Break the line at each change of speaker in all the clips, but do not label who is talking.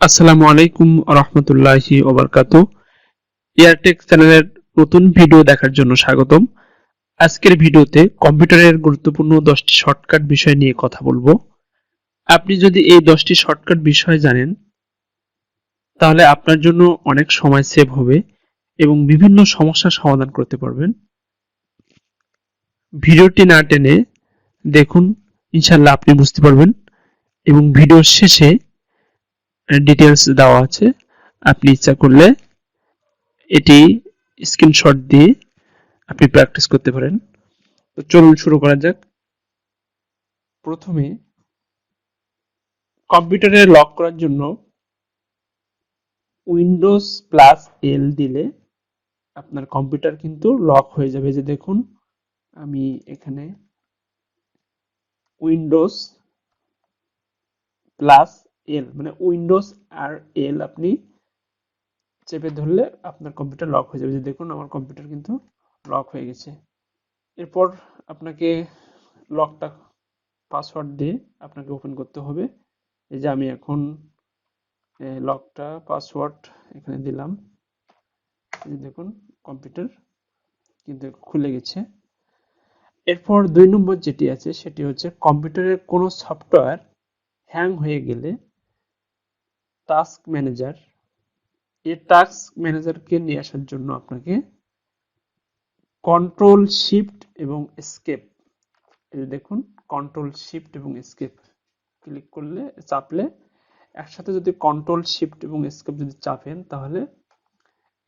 আসসালামু আলাইকুম রহমতুল্লাহি ওবারকাতু। এয়ারটেক চ্যানেলের নতুন ভিডিও দেখার জন্য স্বাগতম। আজকের ভিডিওতে কম্পিউটারের গুরুত্বপূর্ণ 10টি শর্টকাট বিষয় নিয়ে কথা বলবো। আপনি যদি এই 10টি শর্টকাট বিষয় জানেন তাহলে আপনার জন্য অনেক সময় সেভ হবে এবং বিভিন্ন সমস্যার সমাধান করতে পারবেন। ভিডিওটি না টেনে দেখুন, ইনশাআল্লাহ আপনি বুঝতে পারবেন এবং ভিডিওর শেষে ডিটেইলস দেওয়া আছে। আপনি ইচ্ছা করলে এটি স্ক্রিনশট দিয়ে আপনি প্র্যাকটিস করতে পারেন। তো চলুন শুরু করা যাক। প্রথমে কম্পিউটারে লক করার জন্য উইন্ডোজ প্লাস এল দিলে আপনার কম্পিউটার কিন্তু লক হয়ে যাবে। যে দেখুন, আমি এখানে উইন্ডোজ প্লাস এল মানে উইন্ডোজ আর এল আপনি চেপে ধরলে আপনার কম্পিউটার লক হয়ে যাবে। যে দেখুন, আমার কম্পিউটার কিন্তু লক হয়ে গেছে। এরপর আপনাকে লকটা পাসওয়ার্ড দিয়ে আপনাকে ওপেন করতে হবে। এই যে আমি এখন লকটা পাসওয়ার্ড এখানে দিলাম। এই দেখুন, কম্পিউটার কিন্তু খুলে গেছে। এরপর 2 নম্বর যেটি আছে সেটি হচ্ছে কম্পিউটারের কোনো সফটওয়্যার হ্যাং হয়ে গেলে টাস্ক ম্যানেজার ম্যানেজারকে নিয়ে আসার জন্য আপনাকে কন্ট্রোল শিফট এবং এসকেপ, এই যে দেখুন, কন্ট্রোল শিফট এবং এসকেপ ক্লিক করলে চাপলে একসাথে যদি কন্ট্রোল শিফট এবং এসকেপ যদি চাপেন তাহলে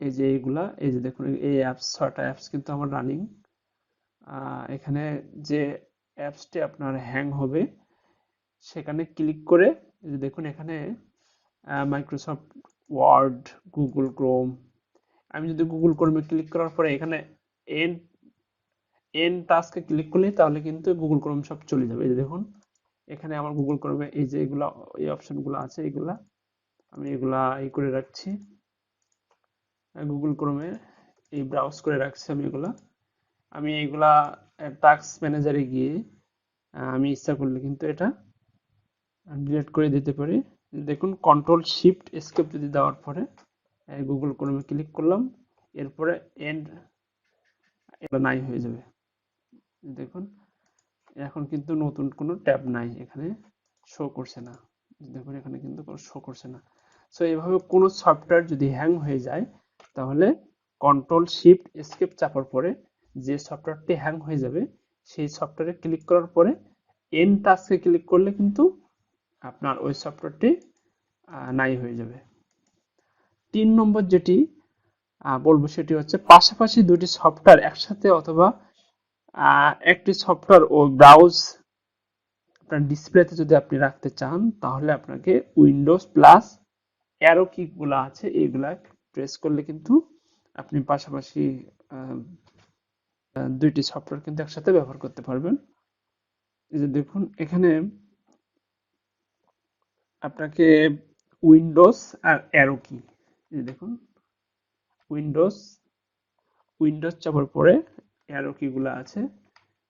এই যে এইগুলা, এই যে দেখুন, এই অ্যাপস 6টা অ্যাপস কিন্তু আমার রানিং। এখানে যে অ্যাপসটি আপনার হ্যাং হবে সেখানে ক্লিক করে এই যে দেখুন, এখানে মাইক্রোসফট ওয়ার্ড, গুগল ক্রোম। আমি যদি গুগল ক্রোমে ক্লিক করার পরে এখানে এন্ড টাস্কে ক্লিক করলে তাহলে কিন্তু গুগল ক্রোম সব চলে যাবে। এই যে দেখুন, এখানে আমার গুগল ক্রোমে এই যে এগুলা, এই অপশনগুলো আছে, এগুলা আমি এগুলা এই করে রাখছি। গুগল ক্রোমে এই ব্রাউজ করে রাখছি আমি এগুলা। আমি এইগুলা টাস্ক ম্যানেজারে গিয়ে আমি ইচ্ছা করলে কিন্তু এটা ডিলিট করে দিতে পারি। দেখুন, কন্ট্রোল শিফট এসকেপ যদি দেওয়ার পরে গুগল ক্রোমে ক্লিক করলাম, এরপরে এন্ড এটা নাই হয়ে যাবে। দেখুন, এখন কিন্তু নতুন কোনো ট্যাব নাই, এখানে শো করছে না। দেখুন, এখানে কিন্তু কোনো শো করছে না। সো এইভাবে কোনো সফটওয়্যার যদি হ্যাং হয়ে যায় তাহলে কন্ট্রোল শিফট এসকেপ চাপার পরে যে সফটওয়্যারটি হ্যাং হয়ে যাবে সেই সফটওয়্যারে ক্লিক করার পরে এন্ড টাস্কে ক্লিক করলে কিন্তু আপনার ওই সফটওয়্যারটি নাই হয়ে যাবে। 3 নম্বর যেটি বলবো সেটি হচ্ছে পাশাপাশি দুটি সফটওয়্যার একসাথে অথবা একটি সফটওয়্যার ও ব্রাউজ আপনার ডিসপ্লেতে যদি আপনি রাখতে চান তাহলে আপনাকে উইন্ডোজ প্লাস অ্যারো কি গুলো আছে এইগুলা প্রেস করলে কিন্তু আপনি পাশাপাশি দুইটি সফটওয়্যার কিন্তু একসাথে ব্যবহার করতে পারবেন। এই যে দেখুন, এখানে আপনাকে উইন্ডোজ আর অ্যারো কি, এই দেখুন, উইন্ডোজ চাপার পরে অ্যারো কি গুলো আছে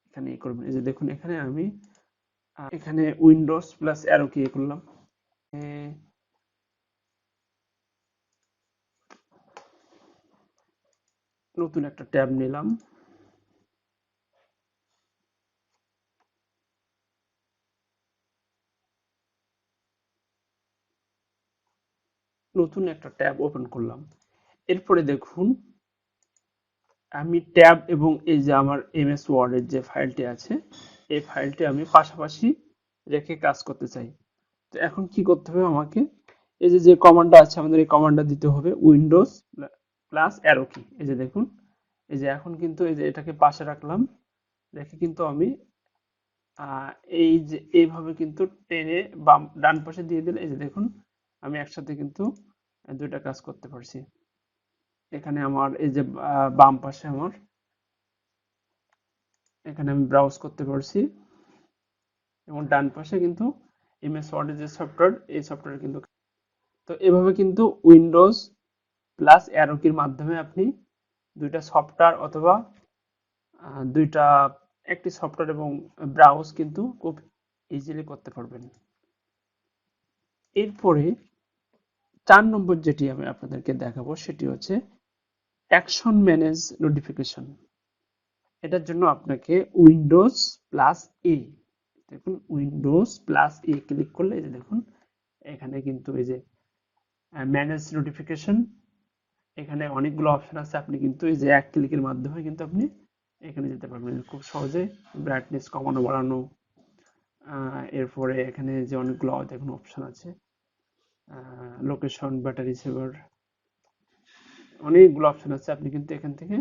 এখানে করবেন। এই যে দেখুন, এখানে আমি এখানে উইন্ডোজ প্লাস অ্যারো কি করলাম। নতুন একটা ট্যাব নিলাম। নতুন একটা ট্যাব ওপেন করলাম। এরপরে দেখুন, আমি ট্যাব এবং এই যে আমার এমএস ওয়ার্ডের যে ফাইলটি আছে এই ফাইলটি আমি পাশাপাশি রেখে কাজ করতে চাই। তো এখন কি করতে হবে আমাকে, এই যে কমান্ডটা আছে আমাদের এই কমান্ডটা দিতে হবে উইন্ডোজ প্লাস অ্যারো কি। এই যে দেখুন, এই যে এখন কিন্তু এই যে এটাকে পাশে রাখলাম, রেখে কিন্তু আমি এই যে এইভাবে কিন্তু টেনে বাম ডান পাশে দিয়ে দিলে এই যে দেখুন, আমি একসাথে কিন্তু দুইটা কাজ করতে পারছি। এখানে আমার এই যে বাম পাশে আমার এখানে আমি ব্রাউজ করতে পারছি এবং ডান পাশে কিন্তু এমএস ওয়ার্ডের যে সফটওয়্যার এই সফটওয়্যার কিন্তু। তো এভাবে কিন্তু উইন্ডোজ প্লাস অ্যারো কির মাধ্যমে আপনি দুইটা সফটওয়্যার অথবা দুইটা একটি সফটওয়্যার এবং ব্রাউজ কিন্তু খুব ইজিলি করতে পারবেন। এরপরে 4 নম্বর যেটি আমি আপনাদেরকে দেখাবো সেটি হচ্ছে অ্যাকশন ম্যানেজ নোটিফিকেশন। এটার জন্য আপনাকে উইন্ডোজ প্লাস এ, দেখুন উইন্ডোজ প্লাস এ ক্লিক করলে এই যে দেখুন এখানে কিন্তু এই যে ম্যানেজ নোটিফিকেশন, এখানে অনেকগুলো অপশন আছে। আপনি কিন্তু এই যে এক ক্লিকের মাধ্যমে কিন্তু আপনি এখানে যেতে পারবেন খুব সহজে। ব্রাইটনেস কমানো বাড়ানো, এরপরে এখানে যে অনেকগুলো দেখুন অপশন আছে, লোকেশন, ব্যাটারি সেভার, অনেকগুলো অপশন আছে। আপনি কিন্তু এখান থেকে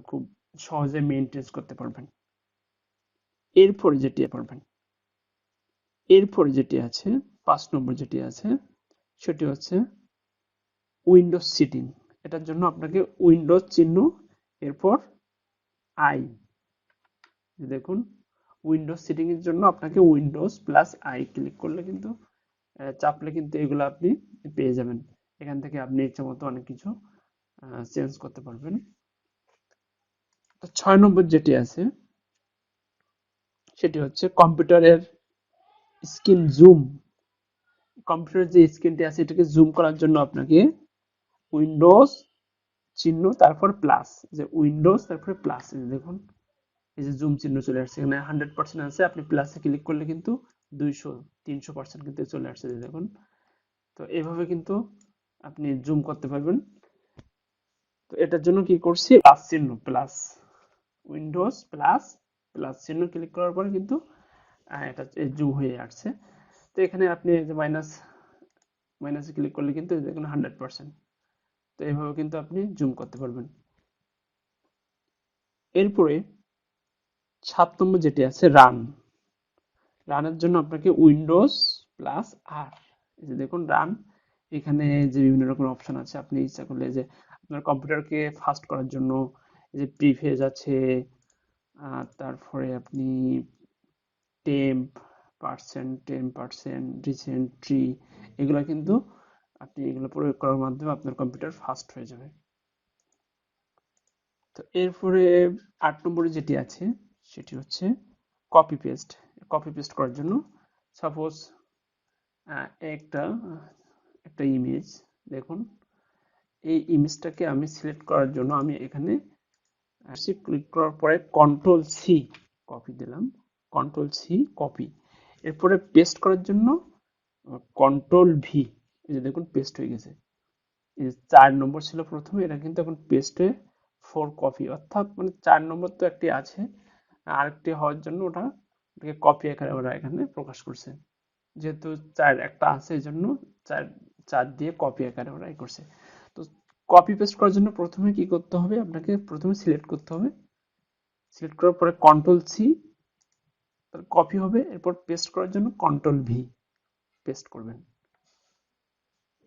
খুব সহজে মেইনটেইন করতে পারবেন। এরপরে যেটি আছে 5 নম্বর যেটি আছে সেটি হচ্ছে উইন্ডোজ সিটিং। এটার জন্য আপনাকে উইন্ডোজ চিহ্ন, এরপর আই, দেখুন উইন্ডোজ সিটিং এর জন্য আপনাকে উইন্ডোজ প্লাস আই ক্লিক করলে কিন্তু চাপলে কিন্তু এগুলো আপনি পেয়ে যাবেন। এখান থেকে আপনি ইচ্ছা মতো অনেক কিছু চেঞ্জ করতে পারবেন। তো 6 নম্বর যেটি আছে সেটি হচ্ছে কম্পিউটারের স্ক্রিন জুম। কম্পিউটারের যে স্ক্রিনটি আছে এটাকে জুম করার জন্য আপনাকে উইন্ডোজ চিহ্ন তারপর প্লাস, যে উইন্ডোজ তারপরে প্লাস, দেখুন এই যে জুম চিহ্ন চলে আসছে, এখানে 100% আছে। আপনি প্লাসে ক্লিক করলে কিন্তু 200-300% কিন্তু চলে আসছে, দেখুন। তো এইভাবে কিন্তু আপনি জুম করতে পারবেন। তো এটার জন্য কি করছি, প্লাস চিহ্ন, প্লাস উইন্ডোজ প্লাস প্লাস চিহ্ন ক্লিক করার পরে কিন্তু এটা জুম হয়ে আসছে। তো এখানে আপনি যে মাইনাসে ক্লিক করলে কিন্তু দেখুন 100%। তো এইভাবে কিন্তু আপনি জুম করতে পারবেন। এরপরে 7 নম্বর যেটি আছে রানের জন্য আপনাকে উইন্ডোজ প্লাস আর, এই যে দেখুন রান, এখানে যে বিভিন্ন রকম অপশন আছে। আপনি ইচ্ছা করলে যে আপনার কম্পিউটারকে ফাস্ট করার জন্য এই যে প্রিফেজ আছে, তারপরে আপনি টেম্প পার্সেন্ট রিসেন্ট্রি, এগুলো কিন্তু আপনি এগুলো প্রয়োগ করার মাধ্যমে আপনার কম্পিউটার ফাস্ট হয়ে যাবে। তো এরপরে 8 নম্বরে যেটি আছে সেটি হচ্ছে কপি পেস্ট করার জন্য। সাপোজ একটা একটা ইমেজ, দেখুন এই ইমেজটাকে আমি সিলেক্ট করার জন্য আমি এখানে ক্লিক করার পরে কন্ট্রোল সি কপি দিলাম, কন্ট্রোল সি কপি। এরপরে পেস্ট করার জন্য কন্ট্রোল ভি, এই যে দেখুন পেস্ট হয়ে গেছে। এই 4 নম্বর ছিল প্রথমে, এটা কিন্তু এখন পেস্ট হয়ে 4 কপি, অর্থাৎ মানে 4 নম্বর তো একটি আছে, আরেকটি হওয়ার জন্য ওটাকে কপি আকারে ওরা এখানে প্রকাশ করছে। যেহেতু 4 একটা আছে এই জন্য 4 দিয়ে কপি আকারে ওরা করছে। তো কপি পেস্ট করার জন্য প্রথমে কি করতে হবে, আপনাকে প্রথমে সিলেক্ট করতে হবে। সিলেক্ট করার পরে কন্ট্রোল সি, কপি হবে। এরপর পেস্ট করার জন্য কন্ট্রোল ভি, পেস্ট করবেন।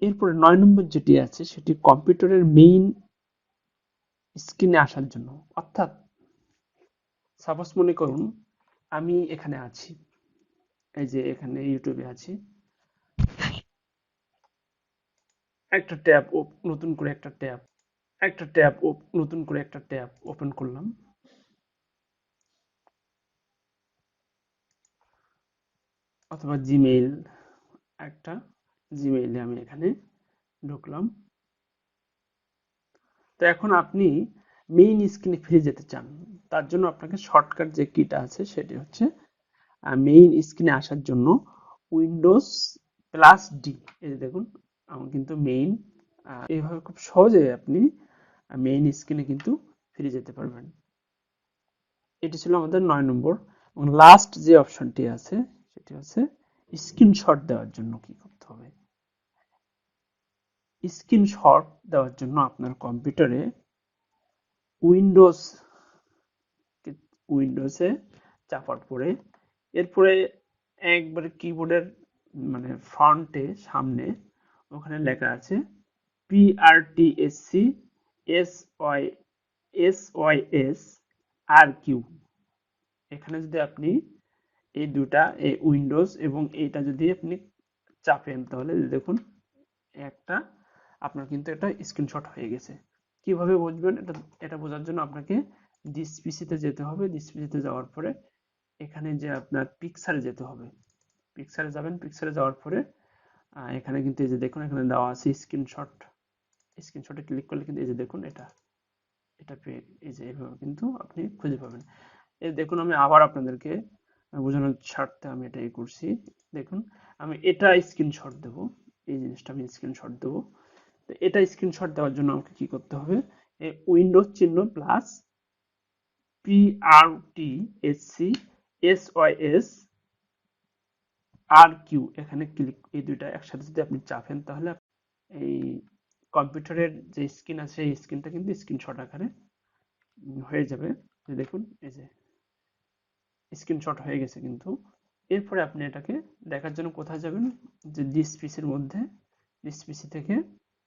এরপরে 9 নম্বর যেটি আছে সেটি কম্পিউটারের মেইন স্ক্রিনে আসার জন্য। অর্থাৎ সাপোজ মনে করুন আমি এখানে আছি, এই যে এখানে ইউটিউবে আছি, একটা ট্যাব নতুন করে একটা ট্যাব ওপেন করলাম। অথবা জিমেইলে আমি এখানে ঢুকলাম। তো এখন আপনি মেইন স্ক্রিনে ফিরে যেতে চান, তার জন্য আপনাকে শর্টকাট যে কিটা আছে সেটি হচ্ছে মেইন স্ক্রিনে আসার জন্য উইন্ডোজ প্লাস ডি। এই যে দেখুন আমার কিন্তু মেইন, এইভাবে খুব সহজে আপনি মেইন স্ক্রিনে কিন্তু ফিরে যেতে পারবেন। এটি ছিল আমাদের 9 নম্বর। এবং লাস্ট যে অপশনটি আছে সেটি হচ্ছে স্ক্রিনশট দেওয়ার জন্য কি করতে হবে। স্ক্রিনশট দেওয়ার জন্য আপনার কম্পিউটারে উইন্ডোজে চাপার পরে এরপরে একবারে কিবোর্ডের মানে ফ্রন্টে সামনে ওখানে লেখা আছে PRTSC SYS RQ। এখানে যদি আপনি এই দুটা, এই উইন্ডোজ এবং এইটা যদি আপনি চাপেন তাহলে দেখুন একটা আপনার কিন্তু এটা স্ক্রিনশট হয়ে গেছে। কিভাবে বুঝবেন এটা বোঝার জন্য আপনাকে দিস পিসিতে যেতে হবে। দিস পিসিতে যাওয়ার পরে এখানে যে আপনার পিকচারে যেতে হবে, পিকচারে যাবেন। পিকচারে যাওয়ার পরে এখানে কিন্তু এই যে দেখুন এখানে দেওয়া আছে স্ক্রিনশট, স্ক্রিনশটে ক্লিক করলে কিন্তু এই যে দেখুন এটা এটা পেয়ে এই যে এইভাবে কিন্তু আপনি খুঁজে পাবেন। এই দেখুন আমি আবার আপনাদেরকে বোঝানোর স্বার্থে আমি এটা করছি। দেখুন আমি এটা স্ক্রিনশট দেব, এই জিনিসটা আমি স্ক্রিনশট দেব। তো এটা স্ক্রিনশট দেওয়ার জন্য আমাকে কি করতে হবে, এই উইন্ডোজ চিহ্ন প্লাস PRTSCSYS RQ এখানে ক্লিক, এই দুইটা একসাথে যদি আপনি চাপেন তাহলে এই কম্পিউটারের যে স্ক্রিন আছে এই স্ক্রিনটা কিন্তু স্ক্রিনশট আকারে হয়ে যাবে। দেখুন এই যে স্ক্রিনশট হয়ে গেছে কিন্তু। এরপরে আপনি এটাকে দেখার জন্য কোথায় যাবেন, যে দিস পিসির মধ্যে, দিস পিসি থেকে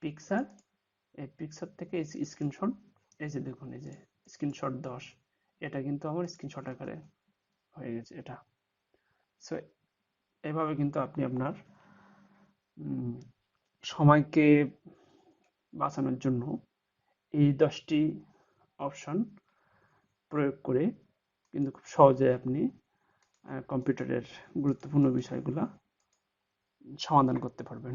পিকচার, এই পিকচার থেকে স্ক্রিনশট, এই যে দেখুন এই যে স্ক্রিনশট 10, এটা কিন্তু আমার স্ক্রিনশট আকারে হয়ে গেছে এটা। সো এভাবে কিন্তু আপনি আপনার সময়কে বাঁচানোর জন্য এই 10টি অপশন প্রয়োগ করে কিন্তু খুব সহজে আপনি কম্পিউটারের গুরুত্বপূর্ণ বিষয়গুলো সমাধান করতে পারবেন।